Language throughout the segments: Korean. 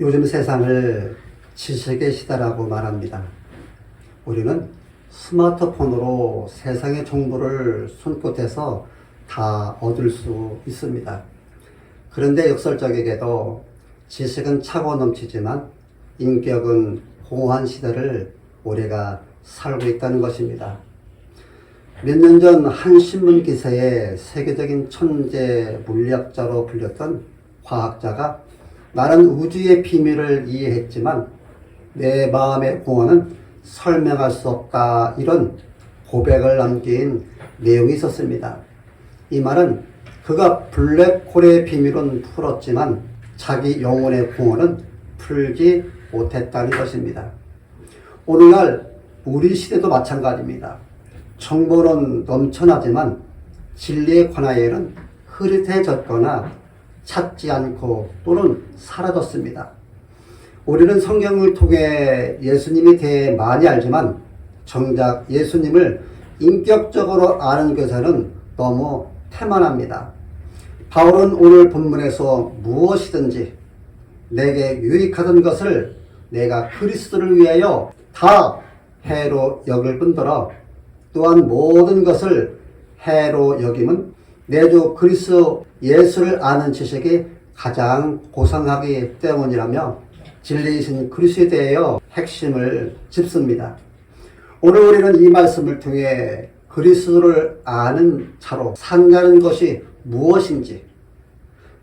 요즘 세상을 지식의 시대라고 말합니다. 우리는 스마트폰으로 세상의 정보를 손끝에서 다 얻을 수 있습니다. 그런데 역설적이게도 지식은 차고 넘치지만 인격은 공허한 시대를 우리가 살고 있다는 것입니다. 몇 년 전 한 신문 기사에 세계적인 천재 물리학자로 불렸던 과학자가 나는 우주의 비밀을 이해했지만 내 마음의 공허는 설명할 수 없다, 이런 고백을 남긴 내용이 있었습니다. 이 말은 그가 블랙홀의 비밀은 풀었지만 자기 영혼의 공허는 풀지 못했다는 것입니다. 오늘날 우리 시대도 마찬가지입니다. 정보는 넘쳐나지만 진리의 관하에는 흐릿해졌거나 찾지 않고 또는 사라졌습니다. 우리는 성경을 통해 예수님에 대해 많이 알지만 정작 예수님을 인격적으로 아는 것에는 너무 태만합니다. 바울은 오늘 본문에서 무엇이든지 내게 유익하던 것을 내가 그리스도를 위하여 다 해로 여길 뿐더러 또한 모든 것을 해로 여김은 내 주 그리스도 예수를 아는 지식이 가장 고상하기 때문이라며 진리이신 그리스도에 대하여 핵심을 짚습니다. 오늘 우리는 이 말씀을 통해 그리스도를 아는 자로 산다는 것이 무엇인지,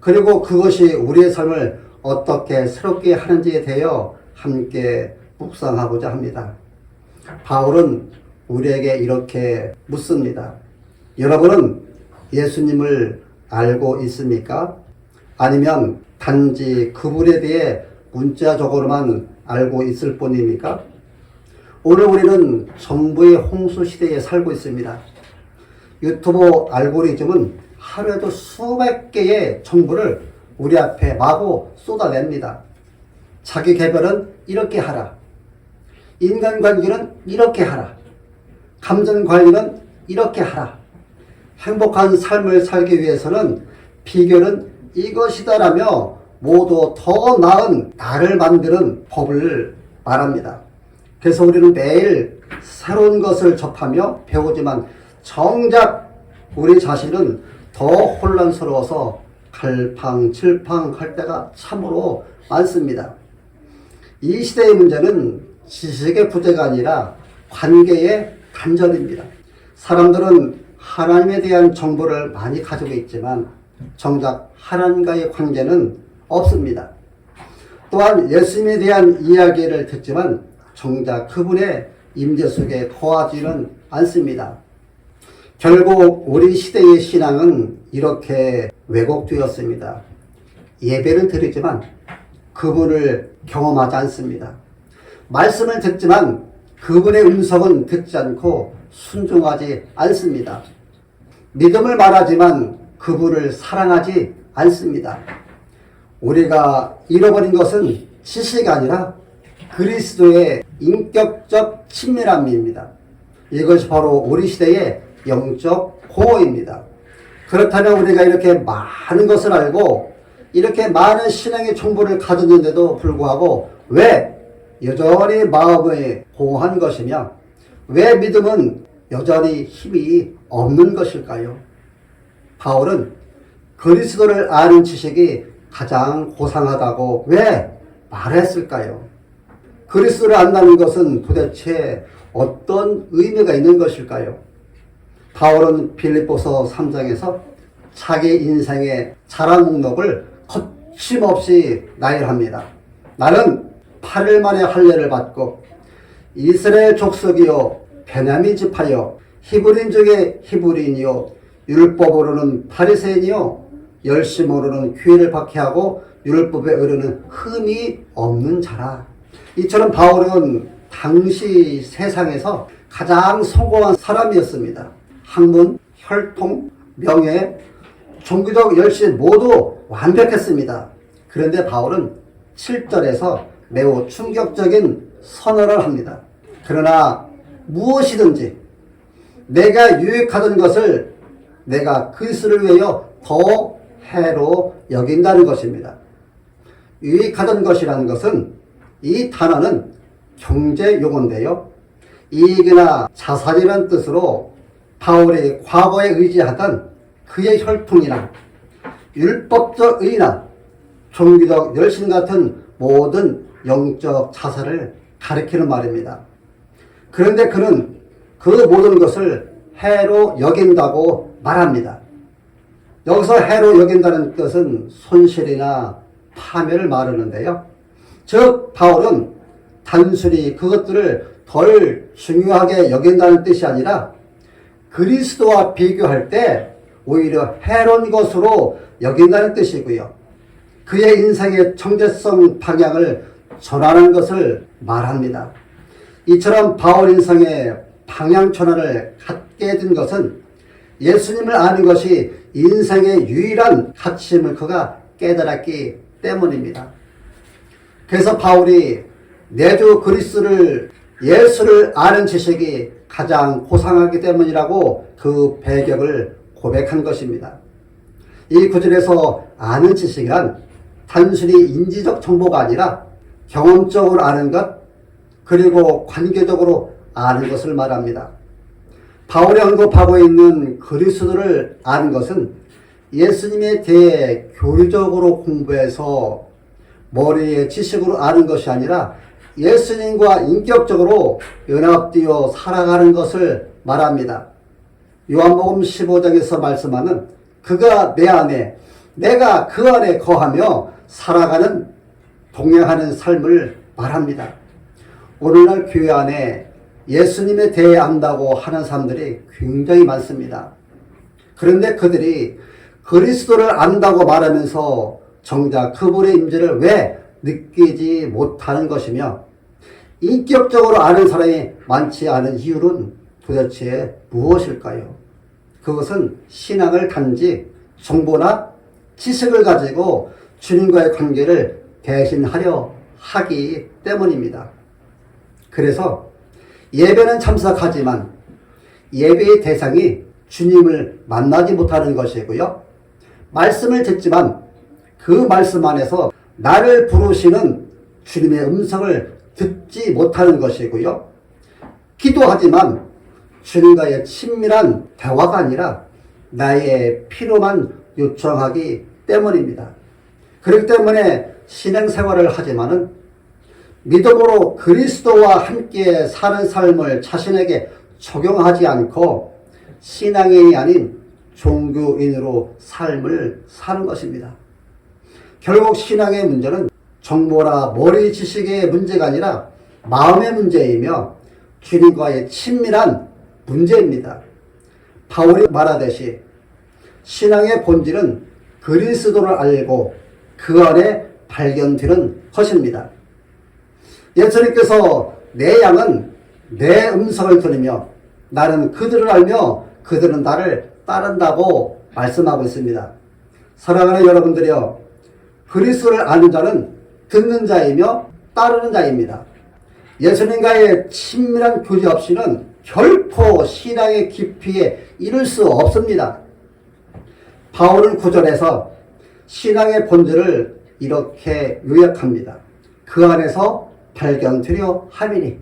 그리고 그것이 우리의 삶을 어떻게 새롭게 하는지에 대하여 함께 묵상하고자 합니다. 바울은 우리에게 이렇게 묻습니다. 여러분은 예수님을 알고 있습니까? 아니면 단지 그분에 대해 문자적으로만 알고 있을 뿐입니까? 오늘 우리는 정보의 홍수 시대에 살고 있습니다. 유튜브 알고리즘은 하루에도 수백 개의 정보를 우리 앞에 마구 쏟아냅니다. 자기 개발은 이렇게 하라. 인간관계는 이렇게 하라. 감정관리는 이렇게 하라. 행복한 삶을 살기 위해서는 비결은 이것이다라며 모두 더 나은 나를 만드는 법을 말합니다. 그래서 우리는 매일 새로운 것을 접하며 배우지만 정작 우리 자신은 더 혼란스러워서 갈팡질팡할 때가 참으로 많습니다. 이 시대의 문제는 지식의 부재가 아니라 관계의 단절입니다. 사람들은 하나님에 대한 정보를 많이 가지고 있지만 정작 하나님과의 관계는 없습니다. 또한 예수님에 대한 이야기를 듣지만 정작 그분의 임재 속에 거하지는 않습니다. 결국 우리 시대의 신앙은 이렇게 왜곡되었습니다. 예배를 드리지만 그분을 경험하지 않습니다. 말씀을 듣지만 그분의 음성은 듣지 않고 순종하지 않습니다. 믿음을 말하지만 그분을 사랑하지 않습니다. 우리가 잃어버린 것은 지식이 아니라 그리스도의 인격적 친밀함입니다. 이것이 바로 우리 시대의 영적 공허입니다. 그렇다면 우리가 이렇게 많은 것을 알고 이렇게 많은 신앙의 정보를 가졌는데도 불구하고 왜 여전히 마음이 공허한 것이며 왜 믿음은 여전히 힘이 없는 것일까요? 바울은 그리스도를 아는 지식이 가장 고상하다고 왜 말했을까요? 그리스도를 안다는 것은 도대체 어떤 의미가 있는 것일까요? 바울은 빌립보서 3장에서 자기 인생의 자랑 목록을 거침없이 나열합니다. 나는 8일 만에 할례를 받고 이스라엘 족속이요 베냐민 지파요 히브리인 중에 히브리인이요 율법으로는 바리새인이요 열심으로는 규례를 박해하고 율법에 의르는 흠이 없는 자라. 이처럼 바울은 당시 세상에서 가장 성공한 사람이었습니다. 학문, 혈통, 명예, 종교적 열심 모두 완벽했습니다. 그런데 바울은 7절에서 매우 충격적인 선언을 합니다. 그러나 무엇이든지 내가 유익하던 것을 내가 그리스도를 위하여 더 해로 여긴다는 것입니다. 유익하던 것이라는 것은 이 단어는 경제 용어인데요. 이익이나 자산이라는 뜻으로 바울이 과거에 의지하던 그의 혈통이나 율법적 의나 종교적 열심 같은 모든 영적 자산을 가리키는 말입니다. 그런데 그는 그 모든 것을 해로 여긴다고 말합니다. 여기서 해로 여긴다는 뜻은 손실이나 파멸을 말하는데요. 즉 바울은 단순히 그것들을 덜 중요하게 여긴다는 뜻이 아니라 그리스도와 비교할 때 오히려 해로운 것으로 여긴다는 뜻이고요. 그의 인생의 정체성 방향을 전하는 것을 말합니다. 이처럼 바울 인생의 방향 전환을 갖게 된 것은 예수님을 아는 것이 인생의 유일한 가치임을 그가 깨달았기 때문입니다. 그래서 바울이 내주 그리스도를 예수를 아는 지식이 가장 고상하기 때문이라고 그 배경을 고백한 것입니다. 이 구절에서 아는 지식이란 단순히 인지적 정보가 아니라 경험적으로 아는 것 그리고 관계적으로 아는 것을 말합니다. 바울이 언급하고 있는 그리스도를 아는 것은 예수님에 대해 교리적으로 공부해서 머리의 지식으로 아는 것이 아니라 예수님과 인격적으로 연합되어 살아가는 것을 말합니다. 요한복음 15장에서 말씀하는 그가 내 안에 내가 그 안에 거하며 살아가는 동행하는 삶을 말합니다. 오늘날 교회 안에 예수님에 대해 안다고 하는 사람들이 굉장히 많습니다. 그런데 그들이 그리스도를 안다고 말하면서 정작 그분의 임재를 왜 느끼지 못하는 것이며 인격적으로 아는 사람이 많지 않은 이유는 도대체 무엇일까요? 그것은 신앙을 단지 정보나 지식을 가지고 주님과의 관계를 대신하려 하기 때문입니다. 그래서 예배는 참석하지만 예배의 대상이 주님을 만나지 못하는 것이고요. 말씀을 듣지만 그 말씀 안에서 나를 부르시는 주님의 음성을 듣지 못하는 것이고요. 기도하지만 주님과의 친밀한 대화가 아니라 나의 필요만 요청하기 때문입니다. 그렇기 때문에 신앙생활을 하지만은 믿음으로 그리스도와 함께 사는 삶을 자신에게 적용하지 않고 신앙인이 아닌 종교인으로 삶을 사는 것입니다. 결국 신앙의 문제는 정보나 머리 지식의 문제가 아니라 마음의 문제이며 주님과의 친밀한 문제입니다. 바울이 말하듯이 신앙의 본질은 그리스도를 알고 그 안에 발견되는 것입니다. 예수님께서 내 양은 내 음성을 들으며 나는 그들을 알며 그들은 나를 따른다고 말씀하고 있습니다. 사랑하는 여러분들이여, 그리스도를 아는 자는 듣는 자이며 따르는 자입니다. 예수님과의 친밀한 교제 없이는 결코 신앙의 깊이에 이를 수 없습니다. 바울은 구절에서 신앙의 본질을 이렇게 요약합니다. 그 안에서 발견되려 함이니.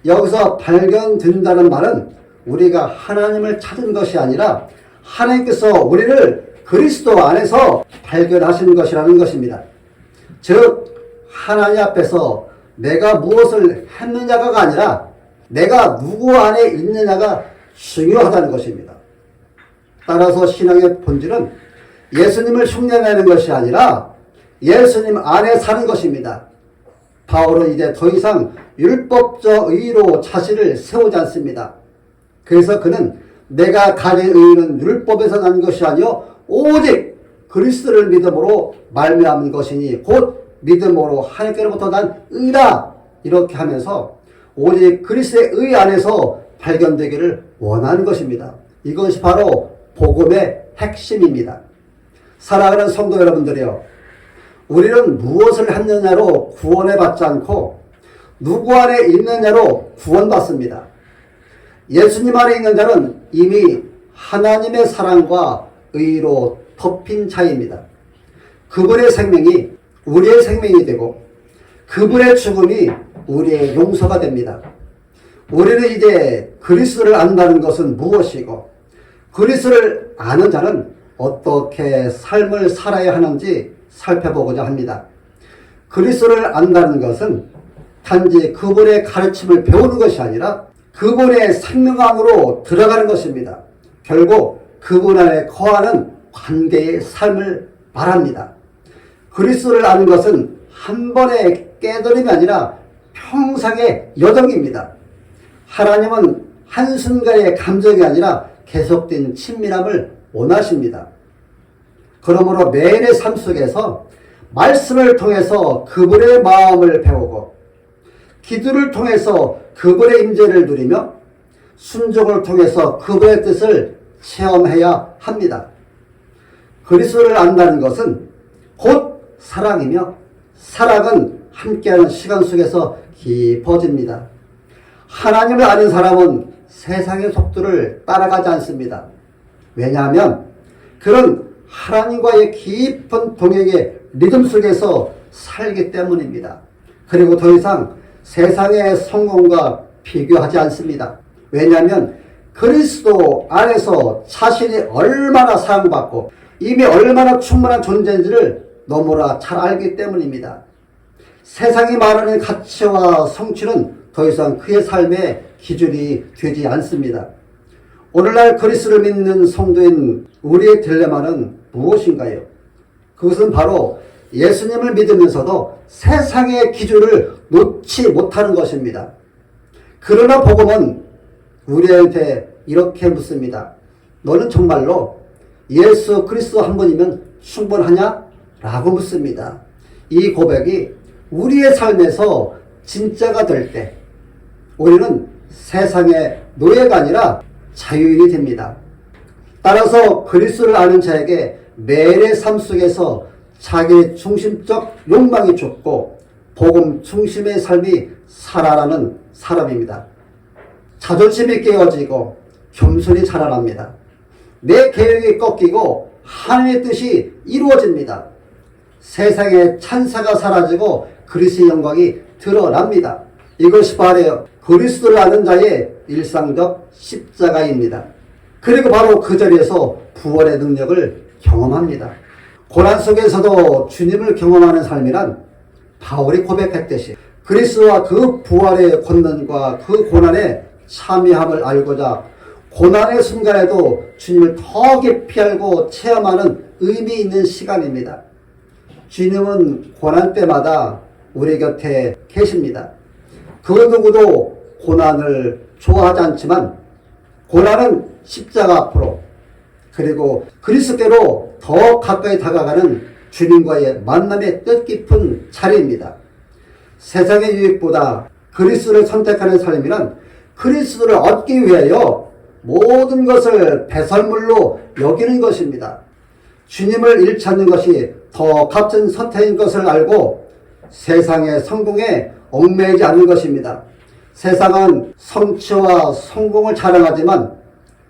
여기서 발견된다는 말은 우리가 하나님을 찾은 것이 아니라 하나님께서 우리를 그리스도 안에서 발견하신 것이라는 것입니다. 즉 하나님 앞에서 내가 무엇을 했느냐가 아니라 내가 누구 안에 있느냐가 중요하다는 것입니다. 따라서 신앙의 본질은 예수님을 흉내내는 것이 아니라 예수님 안에 사는 것입니다. 바울은 이제 더 이상 율법적 의로 자신을 세우지 않습니다. 그래서 그는 내가 가진 의는 율법에서 난 것이 아니요 오직 그리스도를 믿음으로 말미암은 것이니 곧 믿음으로 하나님께로부터 난 의라, 이렇게 하면서 오직 그리스도의 의 안에서 발견되기를 원하는 것입니다. 이것이 바로 복음의 핵심입니다. 사랑하는 성도 여러분들이요, 우리는 무엇을 했느냐로 구원을 받지 않고 누구 안에 있느냐로 구원받습니다. 예수님 안에 있는 자는 이미 하나님의 사랑과 의로 덮인 자입니다. 그분의 생명이 우리의 생명이 되고 그분의 죽음이 우리의 용서가 됩니다. 우리는 이제 그리스도를 안다는 것은 무엇이고 그리스도를 아는 자는 어떻게 삶을 살아야 하는지 살펴보고자 합니다. 그리스도를 안다는 것은 단지 그분의 가르침을 배우는 것이 아니라 그분의 생명 안으로 들어가는 것입니다. 결국 그분 안에 거하는 관계의 삶을 말합니다. 그리스도를 아는 것은 한 번의 깨달음이 아니라 평생의 여정입니다. 하나님은 한순간의 감정이 아니라 계속된 친밀함을 원하십니다. 그러므로 매일의 삶 속에서 말씀을 통해서 그분의 마음을 배우고 기도를 통해서 그분의 임재를 누리며 순종을 통해서 그분의 뜻을 체험해야 합니다. 그리스도를 안다는 것은 곧 사랑이며 사랑은 함께하는 시간 속에서 깊어집니다. 하나님을 아는 사람은 세상의 속도를 따라가지 않습니다. 왜냐하면 그런 하나님과의 깊은 동행의 리듬 속에서 살기 때문입니다. 그리고 더 이상 세상의 성공과 비교하지 않습니다. 왜냐하면 그리스도 안에서 자신이 얼마나 사랑받고 이미 얼마나 충분한 존재인지를 너무나 잘 알기 때문입니다. 세상이 말하는 가치와 성취는 더 이상 그의 삶의 기준이 되지 않습니다. 오늘날 그리스도를 믿는 성도인 우리의 딜레마는 무엇인가요? 그것은 바로 예수님을 믿으면서도 세상의 기준을 놓지 못하는 것입니다. 그러나 복음은 우리한테 이렇게 묻습니다. 너는 정말로 예수 그리스도 한 분이면 충분하냐? 라고 묻습니다. 이 고백이 우리의 삶에서 진짜가 될 때 우리는 세상의 노예가 아니라 자유인이 됩니다. 따라서 그리스도를 아는 자에게 매일의 삶 속에서 자기 중심적 욕망이 죽고 복음 중심의 삶이 살아나는 사람입니다. 자존심이 깨어지고 겸손이 자라납니다. 내 계획이 꺾이고 하나님의 뜻이 이루어집니다. 세상의 찬사가 사라지고 그리스도의 영광이 드러납니다. 이것이 바로 그리스도를 아는 자의 일상적 십자가입니다. 그리고 바로 그 자리에서 부활의 능력을 경험합니다. 고난 속에서도 주님을 경험하는 삶이란 바울이 고백했듯이 그리스도와 그 부활의 권능과 그 고난의 참여함을 알고자 고난의 순간에도 주님을 더 깊이 알고 체험하는 의미 있는 시간입니다. 주님은 고난 때마다 우리 곁에 계십니다. 그 누구도 고난을 좋아하지 않지만 고난은 십자가 앞으로 그리고 그리스도께로 더 가까이 다가가는 주님과의 만남의 뜻깊은 자리입니다. 세상의 유익보다 그리스도를 선택하는 삶이란 그리스도를 얻기 위하여 모든 것을 배설물로 여기는 것입니다. 주님을 잃지 않는 것이 더 값진 선택인 것을 알고 세상의 성공에 얽매이지 않는 것입니다. 세상은 성취와 성공을 자랑하지만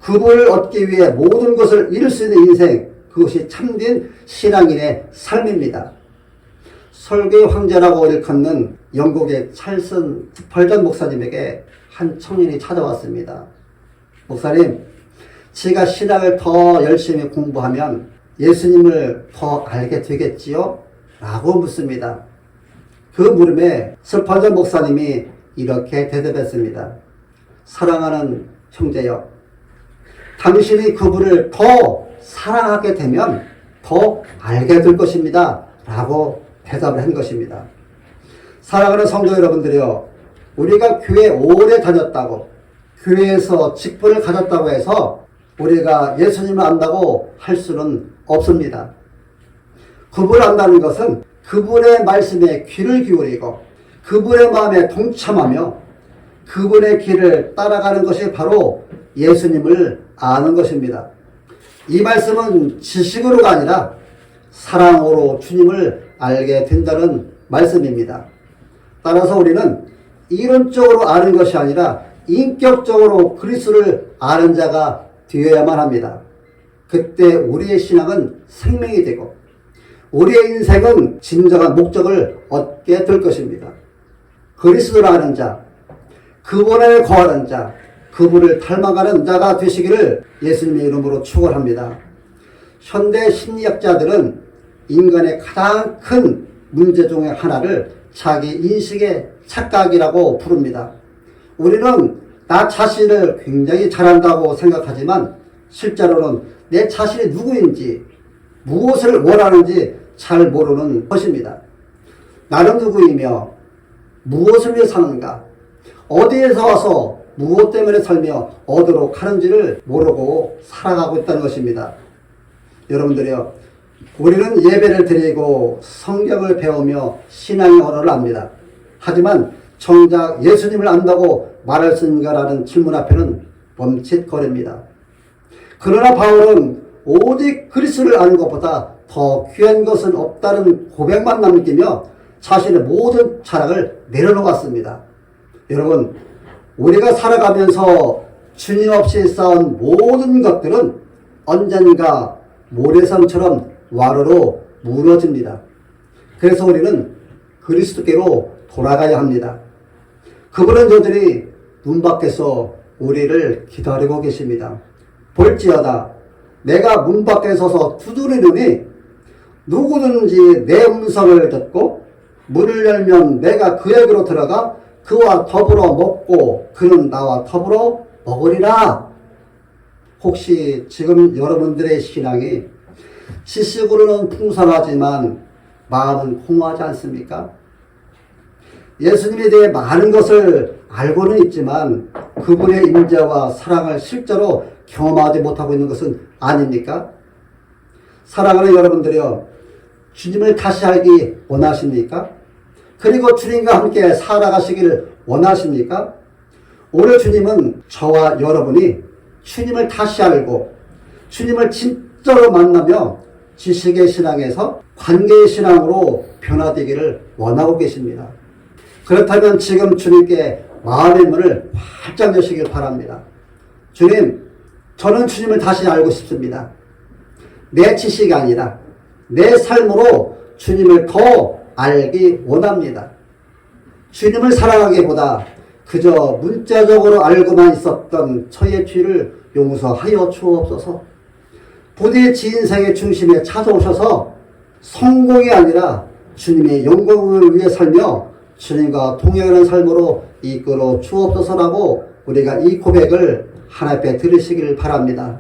그분을 얻기 위해 모든 것을 잃을 수 있는 인생, 그것이 참된 신앙인의 삶입니다. 설교의 황제라고 일컫는 영국의 찰슨 스펄전 목사님에게 한 청년이 찾아왔습니다. 목사님, 제가 신학을 더 열심히 공부하면 예수님을 더 알게 되겠지요? 라고 묻습니다. 그 물음에 스펄전 목사님이 이렇게 대답했습니다. 사랑하는 형제여, 당신이 그분을 더 사랑하게 되면 더 알게 될 것입니다. 라고 대답을 한 것입니다. 사랑하는 성도 여러분들이요, 우리가 교회 오래 다녔다고, 교회에서 직분을 가졌다고 해서 우리가 예수님을 안다고 할 수는 없습니다. 그분을 안다는 것은 그분의 말씀에 귀를 기울이고 그분의 마음에 동참하며 그분의 길을 따라가는 것이 바로 예수님을 아는 것입니다. 이 말씀은 지식으로가 아니라 사랑으로 주님을 알게 된다는 말씀입니다. 따라서 우리는 이론적으로 아는 것이 아니라 인격적으로 그리스도를 아는 자가 되어야만 합니다. 그때 우리의 신앙은 생명이 되고 우리의 인생은 진정한 목적을 얻게 될 것입니다. 그리스도를 아는 자, 그분에 거하는 자, 그분을 닮아가는 자가 되시기를 예수님의 이름으로 축원합니다. 현대 심리학자들은 인간의 가장 큰 문제 중에 하나를 자기 인식의 착각이라고 부릅니다. 우리는 나 자신을 굉장히 잘한다고 생각하지만 실제로는 내 자신이 누구인지 무엇을 원하는지 잘 모르는 것입니다. 나는 누구이며 무엇을 위해 사는가, 어디에서 와서 무엇 때문에 살며 어디로 가는지를 모르고 살아가고 있다는 것입니다. 여러분들이요, 우리는 예배를 드리고 성경을 배우며 신앙의 언어를 압니다. 하지만 정작 예수님을 안다고 말할 수 있는가라는 질문 앞에는 멈칫거립니다. 그러나 바울은 오직 그리스도를 아는 것보다 더 귀한 것은 없다는 고백만 남기며 자신의 모든 자랑을 내려놓았습니다. 여러분, 우리가 살아가면서 주님 없이 쌓은 모든 것들은 언젠가 모래성처럼 와르르 무너집니다. 그래서 우리는 그리스도께로 돌아가야 합니다. 그분은 저들이 문 밖에서 우리를 기다리고 계십니다. 볼지어다 내가 문 밖에 서서 두드리노니 누구든지 내 음성을 듣고 문을 열면 내가 그에게로 들어가 그와 더불어 먹고 그는 나와 더불어 먹으리라. 혹시 지금 여러분들의 신앙이 지식으로는 풍성하지만 마음은 공허하지 않습니까? 예수님에 대해 많은 것을 알고는 있지만 그분의 임재와 사랑을 실제로 경험하지 못하고 있는 것은 아닙니까? 사랑하는 여러분들이요, 주님을 다시 알기 원하십니까? 그리고 주님과 함께 살아가시기를 원하십니까? 오늘 주님은 저와 여러분이 주님을 다시 알고 주님을 진짜로 만나며 지식의 신앙에서 관계의 신앙으로 변화되기를 원하고 계십니다. 그렇다면 지금 주님께 마음의 문을 활짝 여시길 바랍니다. 주님, 저는 주님을 다시 알고 싶습니다. 내 지식이 아니라 내 삶으로 주님을 더 알기 원합니다. 주님을 사랑하기보다 그저 문자적으로 알고만 있었던 저의 죄를 용서하여 주옵소서. 부디 제 인생의 중심에 찾아오셔서 성공이 아니라 주님의 영광을 위해 살며 주님과 동행하는 삶으로 이끌어 주옵소서라고 우리가 이 고백을 하나님 앞에 들으시길 바랍니다.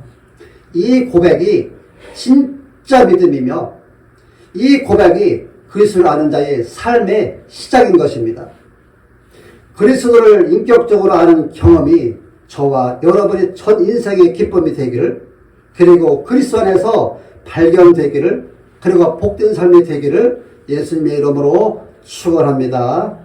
이 고백이 진짜 믿음이며 이 고백이 그리스도를 아는 자의 삶의 시작인 것입니다. 그리스도를 인격적으로 아는 경험이 저와 여러분의 전 인생의 기쁨이 되기를, 그리고 그리스도 안에서 발견되기를, 그리고 복된 삶이 되기를 예수님의 이름으로 축원합니다.